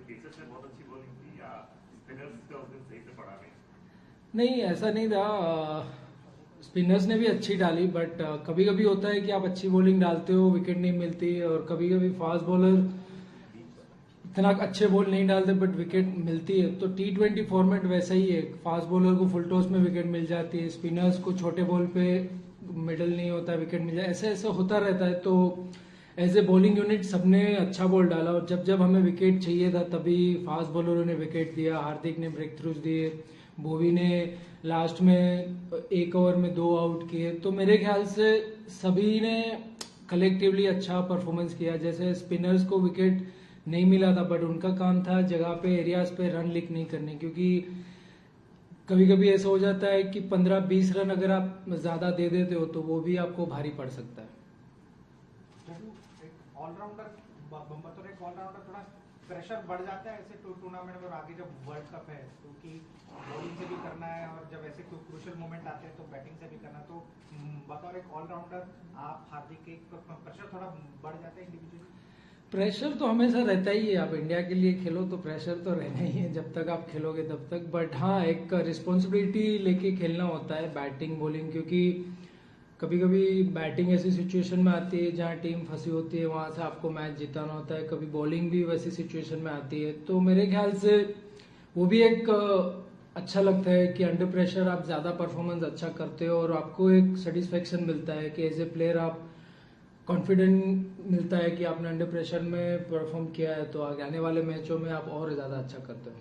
Pacers ने बहुत अच्छी बॉलिंग की या स्पिनर्स का उस दिन सही से पड़ा नहीं? नहीं, ऐसा नहीं था। स्पिनर्स ने भी अच्छी डाली, बट कभी कभी होता है कि आप अच्छी बॉलिंग डालते हो, विकेट नहीं मिलती, और कभी कभी फास्ट बॉलर इतना अच्छे बॉल नहीं डालते बट विकेट मिलती है। तो T20 फॉर्मेट वैसा ही है, फास्ट बॉलर को फुल टॉस में विकेट मिल जाती है, स्पिनर्स को छोटे बॉल पे मिडल नहीं होता, विकेट मिल जाए, ऐसे ऐसे होता रहता है। तो एज ए बॉलिंग यूनिट सबने अच्छा बॉल डाला, और जब जब हमें विकेट चाहिए था तभी फास्ट बॉलरों ने विकेट दिया, हार्दिक ने ब्रेक थ्रूज दिए, भुवी ने लास्ट में एक ओवर में 2 आउट किए। तो मेरे ख्याल से सभी ने कलेक्टिवली अच्छा परफॉर्मेंस किया। जैसे स्पिनर्स को विकेट नहीं मिला था, बट उनका काम था जगह पे एरियाज पे रन लीक नहीं करने, क्योंकि कभी कभी ऐसा हो जाता है कि 15-20 रन अगर आप ज्यादा दे देते हो तो वो भी आपको भारी पड़ सकता है। एक ऑलराउंडर बतौर एक ऑलराउंडर थोड़ा प्रेशर बढ़ जाता है ऐसे टूर्नामेंट में, और आगे जब वर्ल्ड कप है क्योंकि बॉलिंग से भी करना है, और जब ऐसे कोई क्रूशियल मोमेंट आते हैं तो बैटिंग से भी करना है। तो बतौर एक ऑलराउंडर आप हार्दिक के प्रेशर थोड़ा बढ़ जाता है इंडिविजुअली? प्रेशर तो हमेशा रहता ही है, आप इंडिया के लिए खेलो तो प्रेशर तो रहना ही है जब तक आप खेलोगे तब तक। बट हाँ, एक रिस्पॉन्सिबिलिटी लेके खेलना होता है बैटिंग बॉलिंग, क्योंकि कभी कभी बैटिंग ऐसी सिचुएशन में आती है जहाँ टीम फंसी होती है, वहां से आपको मैच जिताना होता है। कभी बॉलिंग भी वैसी सिचुएशन में आती है, तो मेरे ख्याल से वो भी एक अच्छा लगता है कि अंडर प्रेशर आप ज्यादा परफॉर्मेंस अच्छा करते हो, और आपको एक सेटिस्फेक्शन मिलता है कि एज ए प्लेयर आप कॉन्फिडेंट मिलता है कि आपने अंडर प्रेशर में परफॉर्म किया है, तो आने वाले मैचों में आप और ज्यादा अच्छा करते हो।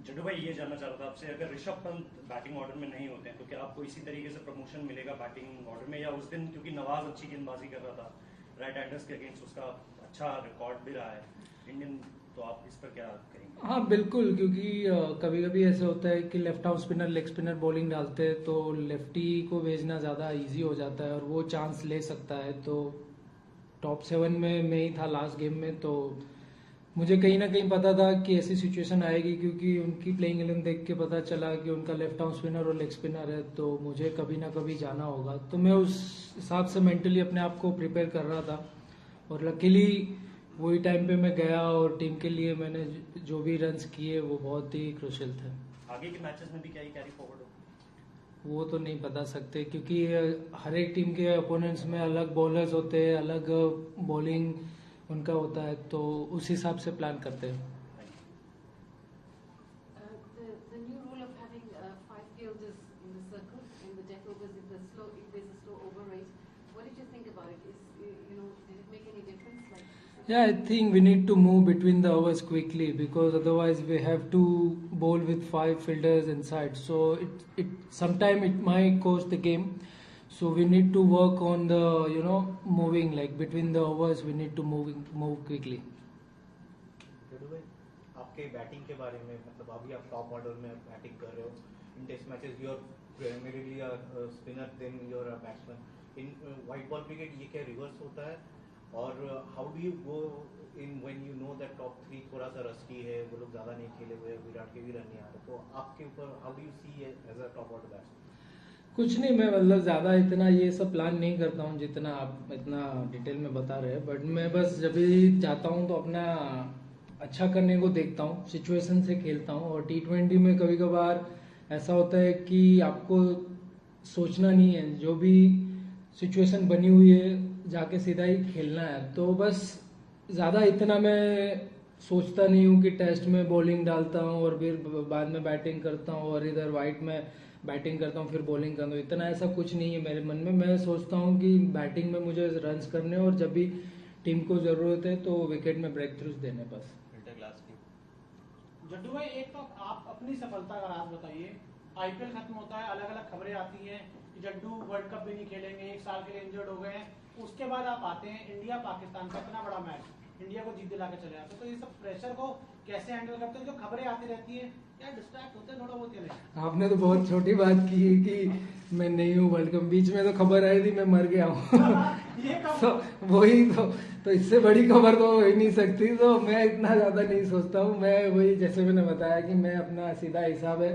जड्डू भाई, ये जानना चाह रहा था आपसे, अगर ऋषभ पंत बैटिंग ऑर्डर में नहीं होते हैं तो क्या आपको इसी तरीके से प्रमोशन मिलेगा बैटिंग ऑर्डर में, या उस दिन क्योंकि नवाज अच्छी गेंदबाजी कर रहा था राइट हैंडर्स के अगेंस्ट, उसका अच्छा रिकॉर्ड भी रहा है इंडियन, तो आप इस पर क्या कहेंगे? हाँ बिल्कुल, क्योंकि कभी कभी ऐसा होता है कि left arm spinner leg spinner bowling डालते हैं तो लेफ्टी को भेजना ज्यादा इजी हो जाता है और वो चांस ले सकता है। तो टॉप 7 में मैं ही था लास्ट गेम में, तो मुझे कहीं ना कहीं पता था कि ऐसी सिचुएशन आएगी, क्योंकि उनकी प्लेइंग 11 देख के पता चला कि उनका लेफ्ट आर्म स्पिनर और लेग स्पिनर है, तो मुझे कभी ना कभी जाना होगा। तो मैं उस हिसाब से मेंटली अपने आप को प्रिपेयर कर रहा था, और लकीली वही टाइम पे मैं गया, और टीम के लिए मैंने जो भी रन्स किए वो बहुत ही क्रूशियल थे। आगे के मैचेस में भी क्या ही कैरी फॉरवर्ड हो? वो तो नहीं बता सकते, क्योंकि हर एक टीम के अपोनेंट्स में अलग बॉलर्स होते हैं, अलग बॉलिंग उनका होता है, तो उस हिसाब से प्लान करते हैं। The new rule of having 5 fielders in the circle in the death overs, if there's a slow over rate, what did you think about it? Did it make any difference? Yeah, I think we need to move between the overs quickly, because otherwise we have to bowl with 5 fielders inside. So it sometime it might cost the game. So we need to work on the moving, like between the overs we need to move quickly. आपके batting के बारे में, मतलब अभी आप top order में batting कर रहे हो, in test matches you are primarily a spinner, then you are a batsman. In white ball cricket ये क्या रिवर्स होता है, और how do you go in when you know that top 3 थोड़ा सा रस्टी है, वो लोग ज्यादा नहीं खेले हुए, विराट के भी रन नहीं आ रहे, तो आपके ऊपर how do you see as a top order batsman? कुछ नहीं, मैं मतलब ज्यादा इतना ये सब प्लान नहीं करता हूँ जितना आप इतना डिटेल में बता रहे हैं, बट मैं बस जब भी जाता हूँ तो अपना अच्छा करने को देखता हूँ, सिचुएशन से खेलता हूँ। और T20 में कभी कभार ऐसा होता है कि आपको सोचना नहीं है, जो भी सिचुएशन बनी हुई है जाके सीधा ही खेलना है। तो बस ज्यादा इतना मैं सोचता नहीं हूँ कि टेस्ट में बॉलिंग डालता हूँ और फिर बाद में बैटिंग करता हूँ, और इधर वाइट में बैटिंग करता हूँ फिर बॉलिंग करता हूँ, इतना ऐसा कुछ नहीं है मेरे मन में। मैं सोचता हूँ कि बैटिंग में मुझे रन्स करने, और जब भी टीम को जरूरत है तो विकेट में ब्रेक थ्रूज देने बस। जड्डू भाई, एक तो आप अपनी सफलता का राज बताइए। आईपीएल खत्म होता है, अलग अलग खबरें आती हैं कि जड्डू वर्ल्ड कप भी नहीं खेलेंगे, 1 साल के लिए इंजर्ड हो गए हैं। उसके बाद आप आते हैं इंडिया पाकिस्तान का इतना बड़ा मैच, इंडिया को जीत दिला के चले आते, तो ये सब प्रेशर को कैसे हैंडल करते हैं? जो खबरें आती रहती है, क्या डिस्ट्रैक्ट होते हैं थोड़ा बहुत या नहीं? आपने तो बहुत छोटी बात की है कि मैं नहीं हूँ वर्ल्ड कप, बीच में तो खबर आई थी मैं मर गया हूँ तो वही तो इससे बड़ी खबर तो हो ही नहीं सकती, तो मैं इतना ज्यादा नहीं सोचता हूँ। मैं वही जैसे मैंने बताया कि मैं अपना सीधा हिसाब है,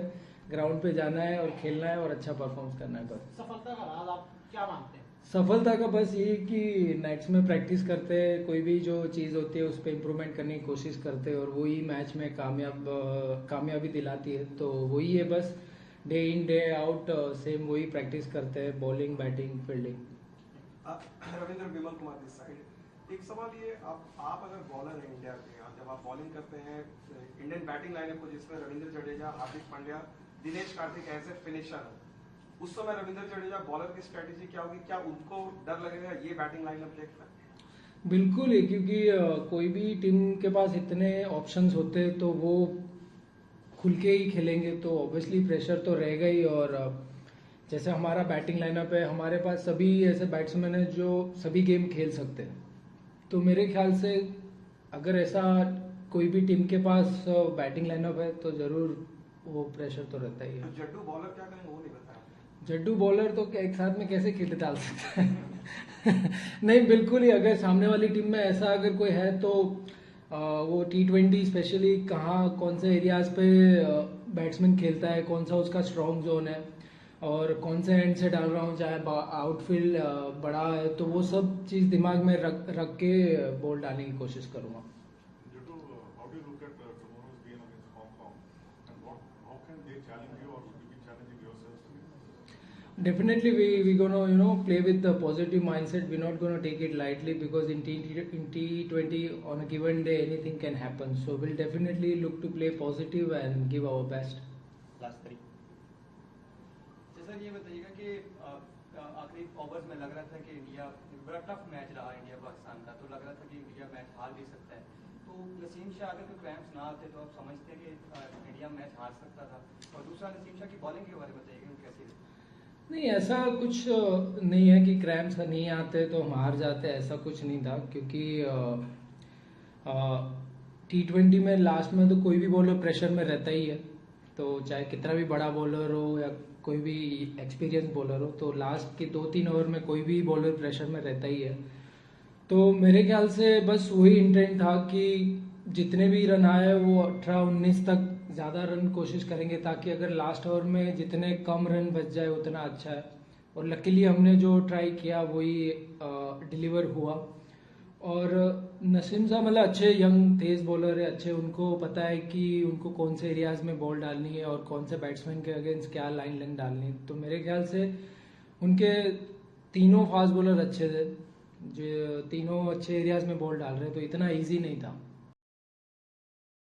ग्राउंड पे जाना है और खेलना है और अच्छा परफॉर्म करना है बस। सफलता का राज आप क्या मानते हैं? सफलता का बस ये कि नाइट्स में प्रैक्टिस करते हैं, कोई भी जो चीज़ होती है उस पर इम्प्रूवमेंट करने की कोशिश करते हैं और वही मैच में कामयाबी दिलाती है। तो वही है बस, day in day out same वही प्रैक्टिस करते हैं, bowling, batting, fielding. Ravindra, Vimal Kumar this side. एक सवाल ये, आप अगर बॉलर हैं इंडिया के, जब आप बॉलिंग करते हैं इंडियन बैटिंग लाइनअप को जिसमें रविंद्र जडेजा, हार्दिक पांड्या, दिनेश कार्तिक ऐसे फिनिशर हैं, उस समय रविंद्र जडेजा बॉलर की स्ट्रेटेजी क्या होगी? क्या उनको डर लगेगा ये बैटिंग लाइनअप देखकर? बिल्कुल है, क्योंकि कोई भी टीम के पास इतने ऑप्शंस होते हैं तो वो खुल के ही खेलेंगे, तो ऑब्वियसली प्रेशर तो रहेगा ही। और जैसे हमारा बैटिंग लाइनअप है, हमारे पास सभी ऐसे बैट्समैन हैं जो सभी गेम खेल सकते हैं। तो मेरे ख्याल से अगर ऐसा कोई भी टीम के पास बैटिंग लाइनअप है तो जरूर वो प्रेशर तो रहता ही है। तो जड्डू बॉलर क्या करेंगे वो नहीं बताया? जड्डू बॉलर तो एक साथ में कैसे खेल डाल सकता है? नहीं, बिल्कुल ही। अगर सामने वाली टीम में ऐसा अगर कोई है तो वो T20 स्पेशली कहाँ कौन से एरियाज पे बैट्समैन खेलता है, कौन सा उसका स्ट्रॉन्ग जोन है और कौन से एंड से डाल रहा हूँ, चाहे आउटफील्ड बड़ा है, तो वो सब चीज़ दिमाग में रख के बॉल डालने की कोशिश करूँगा। How do you look at tomorrow's game against Hong Kong, and how can they challenge you, or will you be challenging yourselves to? Definitely, we gonna play with the positive mindset. We're not gonna take it lightly because in T20 on a given day anything can happen. So we'll definitely look to play positive and give our best. Last 3। Sir ये बताइएगा कि आखिरी overs में लग रहा था कि India बड़ा टफ मैच रहा इंडिया पाकिस्तान का, तो लग रहा था कि इंडिया मैच हार भी सकता है। तो नसीम शाह अगर कोई क्रैम्प्स ना आते तो आप समझते हैं कि इंडिया मैच हार सकता था। और दूसरा, नसीम शाह की बॉलिंग के बारे में बताइएगा कैसी है? नहीं, ऐसा कुछ नहीं है कि क्रैम्प्स नहीं आते तो हम हार जाते, ऐसा कुछ नहीं था। क्योंकि T20 में लास्ट में तो कोई भी बॉलर प्रेशर में रहता ही है, तो चाहे कितना भी बड़ा बॉलर हो या कोई भी एक्सपीरियंस बॉलर हो, तो लास्ट के 2-3 ओवर में कोई भी बॉलर प्रेशर में रहता ही है। तो मेरे ख्याल से बस वही इंटेंट था कि जितने भी रन आए वो 18-19 तक ज़्यादा रन कोशिश करेंगे, ताकि अगर लास्ट ओवर में जितने कम रन बच जाए उतना अच्छा है। और लकीली हमने जो ट्राई किया वही डिलीवर हुआ। और नसीम साहब मतलब अच्छे यंग तेज बॉलर है, अच्छे, उनको पता है कि उनको कौन से एरियाज में बॉल डालनी है और कौन से बैट्समैन के अगेंस्ट क्या लाइन लेंथ डालनी है। तो मेरे ख्याल से उनके तीनों फास्ट बॉलर अच्छे थे, जो तीनों अच्छे एरियाज में बॉल डाल रहे हैं, तो इतना इजी नहीं था।